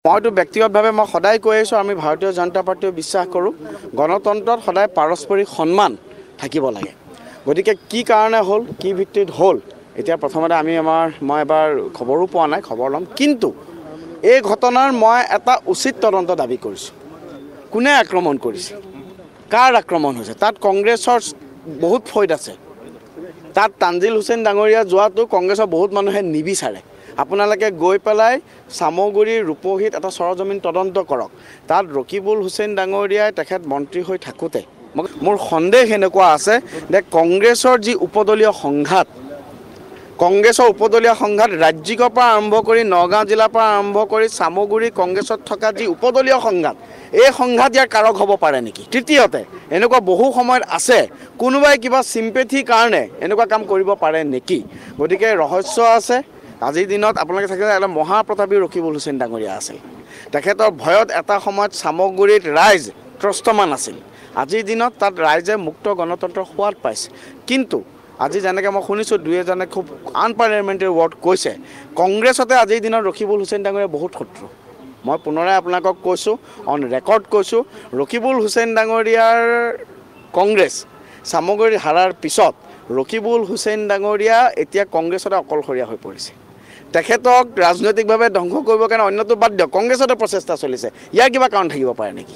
মইতো ব্যক্তিগতভাৱে মই সদায় কৈ আছোঁ আমি ভাৰতীয় জনতা পাৰ্টিও বিশ্বাস কৰোঁ গণতন্ত্ৰত সদায় পাৰস্পৰিক সন্মান থাকিব লাগে। গতিকে কি কাৰণে হ'ল কি ভিত্তিত হ'ল এতিয়া প্ৰথমতে মই এবাৰ খবৰো পোৱা নাই, খবৰ ল'ম। কিন্তু এই ঘটনাৰ মই এটা উচিত তদন্ত দাবী কৰিছোঁ। কোনে আক্ৰমণ কৰিছে, কাৰ আক্ৰমণ হৈছে, তাত কংগ্ৰেছৰ বহুত ফৈদ আছে। তাত তানজিল হুছেইন ডাঙৰীয়া যোৱাটো কংগ্ৰেছৰ বহুত মানুহে নিবিচাৰে। আপোনালোকে গৈ পেলাই চামগুৰিৰ ৰূপহীত এটা সৰজমিন তদন্ত কৰক। তাত ৰকিবুল হুছেইন ডাঙৰীয়াই তেখেত মন্ত্ৰী হৈ থাকোঁতে মোৰ সন্দেহ এনেকুৱা আছে যে কংগ্ৰেছৰ যি উপদলীয় সংঘাত, ৰাজ্যিকৰ পৰা আৰম্ভ কৰি নগাঁও জিলাৰ পৰা আৰম্ভ কৰি চামগুৰি কংগ্ৰেছত থকা যি উপদলীয় সংঘাত, এই সংঘাত ইয়াৰ কাৰক হ'ব পাৰে নেকি? তৃতীয়তে এনেকুৱা বহু সময়ত আছে কোনোবাই কিবা চিম্পেথিৰ কাৰণে এনেকুৱা কাম কৰিব পাৰে নেকি? গতিকে ৰহস্য আছে। আজিৰ দিনত আপোনালোকে থাকিলে এটা মহাপ্ৰতাপী ৰকিবুল হুছেইন ডাঙৰীয়া আছিল। তেখেতৰ ভয়ত এটা সময়ত চামগুৰিত ৰাইজ ত্ৰস্তমান আছিল। আজিৰ দিনত তাত ৰাইজে মুক্ত গণতন্ত্ৰৰ সোৱাদ পাইছে। কিন্তু আজি যেনেকৈ মই শুনিছোঁ দুই এজনে খুব আনপাৰ্লিয়ামেণ্টেৰী ৱৰ্ড কৈছে, কংগ্ৰেছতে আজিৰ দিনত ৰকিবুল হুছেইন ডাঙৰীয়া বহুত শত্ৰু। মই পুনৰাই আপোনালোকক কৈছোঁ, অন ৰেকৰ্ড কৈছোঁ, ৰকিবুল হুছেইন ডাঙৰীয়াৰ কংগ্ৰেছ চামগুৰিত হাৰাৰ পিছত ৰকিবুল হুছেইন ডাঙৰীয়া এতিয়া কংগ্ৰেছতে অকলশৰীয়া হৈ পৰিছে। তেখেতক ৰাজনৈতিকভাৱে ধ্বংস কৰিবৰ কাৰণে অন্যটো বাদ দিয়ক, কংগ্ৰেছতে প্ৰচেষ্টা চলিছে। ইয়াৰ কিবা কাৰণ থাকিব পাৰে নেকি?